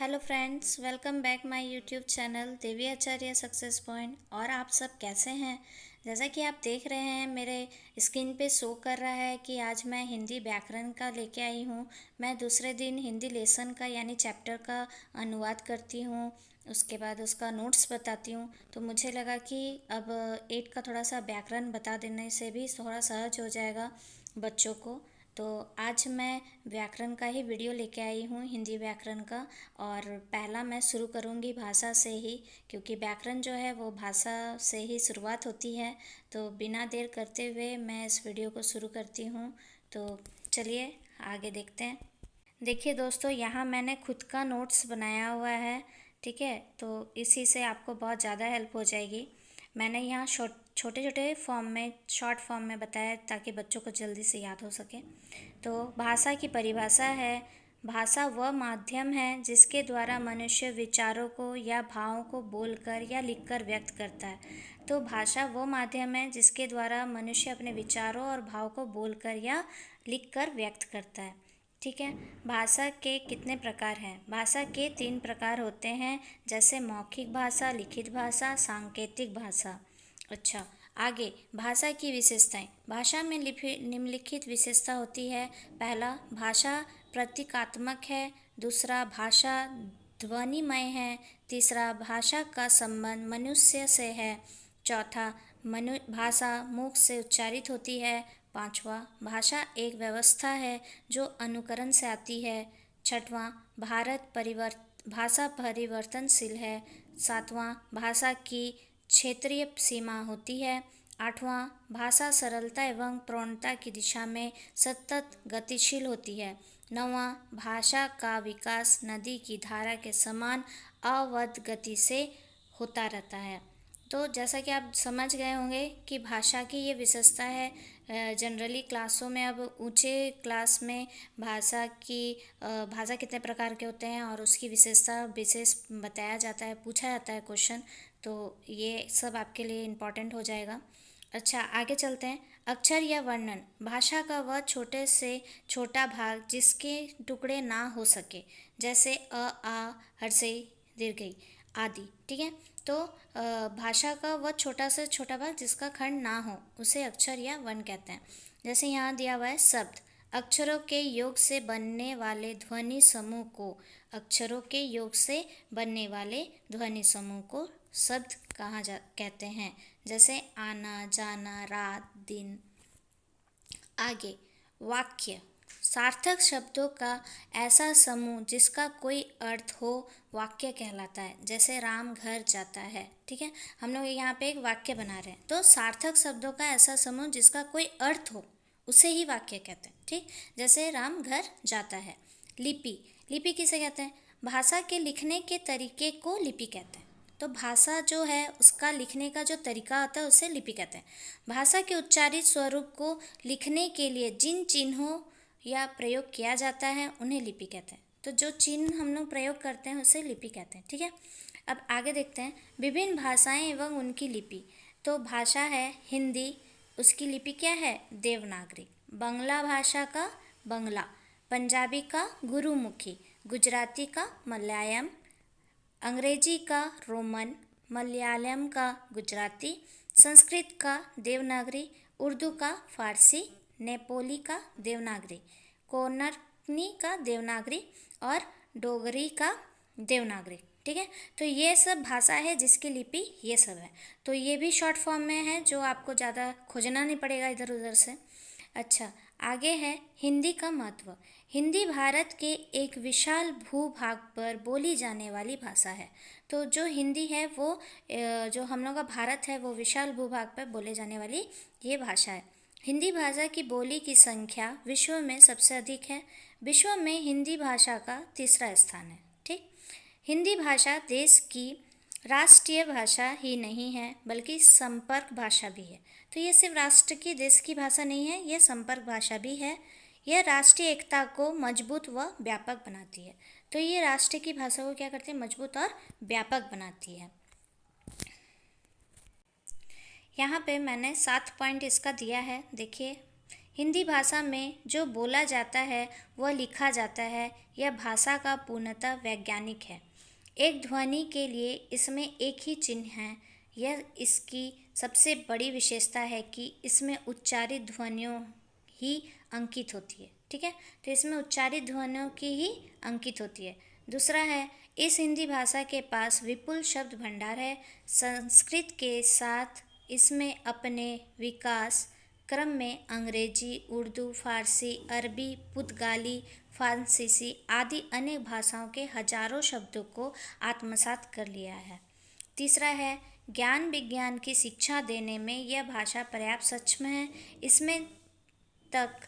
Hello friends, welcome back my YouTube channel Devi Acharya success point. और आप सब कैसे हैं? जैसा कि आप देख रहे हैं मेरे स्क्रीन पे शो कर रहा है कि आज मैं हिंदी व्याकरण का लेके आई हूँ। मैं दूसरे दिन हिंदी लेसन का यानी चैप्टर का अनुवाद करती हूँ, उसके बाद उसका नोट्स बताती हूँ। तो मुझे लगा कि अब 8 का थोड़ा सा व्याकरण बता देने से भी थोड़ा सहज हो जाएगा बच्चों को। तो आज मैं व्याकरण का ही वीडियो लेके आई हूँ, हिंदी व्याकरण का। और पहला मैं शुरू करूँगी भाषा से ही, क्योंकि व्याकरण जो है वो भाषा से ही शुरुआत होती है। तो बिना देर करते हुए मैं इस वीडियो को शुरू करती हूँ। तो चलिए आगे देखते हैं। देखिए दोस्तों, यहाँ मैंने खुद का नोट्स बनाया हुआ है, ठीक है। तो इसी से आपको बहुत ज़्यादा हेल्प हो जाएगी। मैंने यहाँ छोटे छोटे फॉर्म में, शॉर्ट फॉर्म में बताया ताकि बच्चों को जल्दी से याद हो सके। तो भाषा की परिभाषा है, भाषा वह माध्यम है जिसके द्वारा मनुष्य विचारों को या भावों को बोलकर या लिखकर व्यक्त करता है। तो भाषा वो माध्यम है जिसके द्वारा मनुष्य अपने विचारों और भाव को बोलकर या लिखकर व्यक्त करता है, ठीक है। भाषा के कितने प्रकार हैं? भाषा के 3 प्रकार होते हैं, जैसे मौखिक भाषा, लिखित भाषा, सांकेतिक भाषा। अच्छा, आगे भाषा की विशेषताएं। भाषा में निम्नलिखित विशेषता होती है। पहला, भाषा प्रतीकात्मक है। दूसरा, भाषा ध्वनिमय है। तीसरा, भाषा का संबंध मनुष्य से है। चौथा, भाषा मुख से उच्चारित होती है। पांचवा, भाषा एक व्यवस्था है जो अनुकरण से आती है। छठवां, भाषा परिवर्तनशील है। सातवां, भाषा की क्षेत्रीय सीमा होती है। आठवां, भाषा सरलता एवं प्रौढ़ता की दिशा में सतत गतिशील होती है। नौवां, भाषा का विकास नदी की धारा के समान अवध गति से होता रहता है। तो जैसा कि आप समझ गए होंगे कि भाषा की ये विशेषता है। जनरली क्लासों में, अब ऊंचे क्लास में भाषा कितने प्रकार के होते हैं और उसकी विशेषता विशेष बताया जाता है, पूछा जाता है क्वेश्चन। तो ये सब आपके लिए इम्पॉर्टेंट हो जाएगा। अच्छा, आगे चलते हैं। अक्षर या वर्णन। भाषा का वह छोटे से छोटा भाग जिसके टुकड़े ना हो सके, जैसे अ, आ, हर्षई, दीर्घई आदि, ठीक है। तो भाषा का वह छोटा से छोटा भाग जिसका खंड ना हो उसे अक्षर या वर्ण कहते हैं। जैसे यहाँ दिया हुआ है शब्द। अक्षरों के योग से बनने वाले ध्वनि समूह को, अक्षरों के योग से बनने वाले ध्वनि समूह को शब्द कहते हैं। जैसे आना, जाना, रात, दिन। आगे, वाक्य। सार्थक शब्दों का ऐसा समूह जिसका कोई अर्थ हो वाक्य कहलाता है। जैसे राम घर जाता है, ठीक है। हम लोग यहाँ पे एक वाक्य बना रहे हैं, तो सार्थक शब्दों का ऐसा समूह जिसका कोई अर्थ हो उसे ही वाक्य कहते हैं, ठीक। जैसे राम घर जाता है। लिपि। लिपि किसे कहते हैं? भाषा के लिखने के तरीके को लिपि कहते हैं। तो भाषा जो है उसका लिखने का जो तरीका होता है उसे लिपि कहते हैं। भाषा के उच्चारित स्वरूप को लिखने के लिए जिन चिन्हों या प्रयोग किया जाता है उन्हें लिपि कहते हैं। तो जो चिन्ह हम लोग प्रयोग करते हैं उसे लिपि कहते हैं, ठीक है। अब आगे देखते हैं विभिन्न भाषाएं एवं उनकी लिपि। तो भाषा है हिंदी, उसकी लिपि क्या है? देवनागरी। बांग्ला भाषा का बंगला, पंजाबी का गुरुमुखी, गुजराती का मलयालम, अंग्रेजी का रोमन, मलयालम का गुजराती, संस्कृत का देवनागरी, उर्दू का फारसी, नेपोली का देवनागरी, कोनकनी का देवनागरी और डोगरी का देवनागरी, ठीक है। तो ये सब भाषा है जिसकी लिपि ये सब है। तो ये भी शॉर्ट फॉर्म में है, जो आपको ज़्यादा खोजना नहीं पड़ेगा इधर उधर से। अच्छा, आगे है हिंदी का महत्व। हिंदी भारत के एक विशाल भूभाग पर बोली जाने वाली भाषा है। तो जो हिंदी है वो जो हम लोग का भारत है वो विशाल भूभाग पर बोले जाने वाली ये भाषा है। हिंदी भाषा की बोली की संख्या विश्व में सबसे अधिक है। विश्व में हिंदी भाषा का तीसरा स्थान है, ठीक। हिंदी भाषा देश की राष्ट्रीय भाषा ही नहीं है बल्कि संपर्क भाषा भी है। तो ये सिर्फ राष्ट्र की, देश की भाषा नहीं है, ये संपर्क भाषा भी है। यह राष्ट्रीय एकता को मजबूत व व्यापक बनाती है। तो ये राष्ट्र की भाषा को क्या करती है? मजबूत और व्यापक बनाती है। यहाँ पे मैंने 7 पॉइंट इसका दिया है, देखिए। हिंदी भाषा में जो बोला जाता है वह लिखा जाता है। यह भाषा का पूर्णतः वैज्ञानिक है। एक ध्वनि के लिए इसमें एक ही चिन्ह है। यह इसकी सबसे बड़ी विशेषता है कि इसमें उच्चारित ध्वनियों ही अंकित होती है। ठीक है, तो इसमें उच्चारित ध्वनियों की ही अंकित होती है। दूसरा है, इस हिंदी भाषा के पास विपुल शब्द भंडार है। संस्कृत के साथ इसमें अपने विकास क्रम में अंग्रेजी, उर्दू, फारसी, अरबी, पुर्तगाली, फ्रांसीसी आदि अनेक भाषाओं के हजारों शब्दों को आत्मसात कर लिया है। तीसरा है, ज्ञान विज्ञान की शिक्षा देने में यह भाषा पर्याप्त सक्षम है। इसमें तक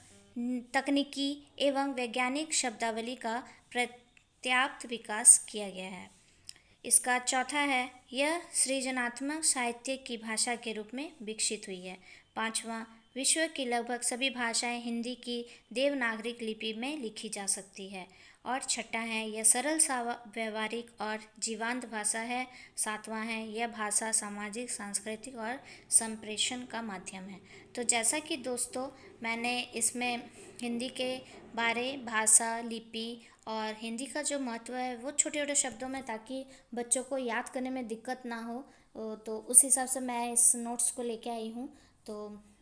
तकनीकी एवं वैज्ञानिक शब्दावली का पर्याप्त विकास किया गया है। इसका चौथा है, यह सृजनात्मक साहित्य की भाषा के रूप में विकसित हुई है। पांचवा, विश्व की लगभग सभी भाषाएं हिंदी की देवनागरिक लिपि में लिखी जा सकती है। और छठा है, यह सरल व्यवहारिक और जीवंत भाषा है। सातवां है, यह भाषा सामाजिक, सांस्कृतिक और संप्रेषण का माध्यम है। तो जैसा कि दोस्तों मैंने इसमें हिंदी के बारे, भाषा, लिपि और हिंदी का जो महत्व है वो छोटे छोटे शब्दों में, ताकि बच्चों को याद करने में दिक्कत ना हो, तो उस हिसाब से मैं इस नोट्स को लेके आई हूँ। तो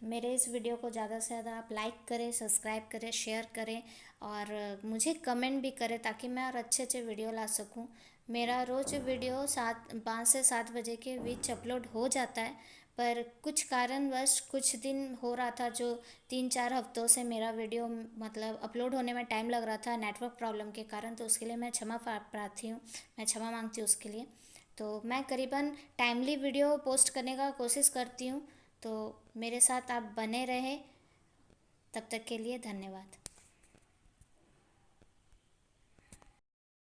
मेरे इस वीडियो को ज़्यादा से ज़्यादा आप लाइक करें, सब्सक्राइब करें, शेयर करें और मुझे कमेंट भी करें, ताकि मैं और अच्छे अच्छे वीडियो ला सकूं। मेरा रोज़ वीडियो 5 से 7 बजे के बीच अपलोड हो जाता है, पर कुछ कारणवश कुछ दिन हो रहा था, जो 3-4 हफ्तों से मेरा वीडियो मतलब अपलोड होने में टाइम लग रहा था नेटवर्क प्रॉब्लम के कारण। तो उसके लिए मैं क्षमा प्रार्थी हूँ, मैं क्षमा मांगती हूँ उसके लिए। तो मैं करीबन टाइमली वीडियो पोस्ट करने का कोशिश करती हूँ। तो मेरे साथ आप बने रहें, तब तक के लिए धन्यवाद।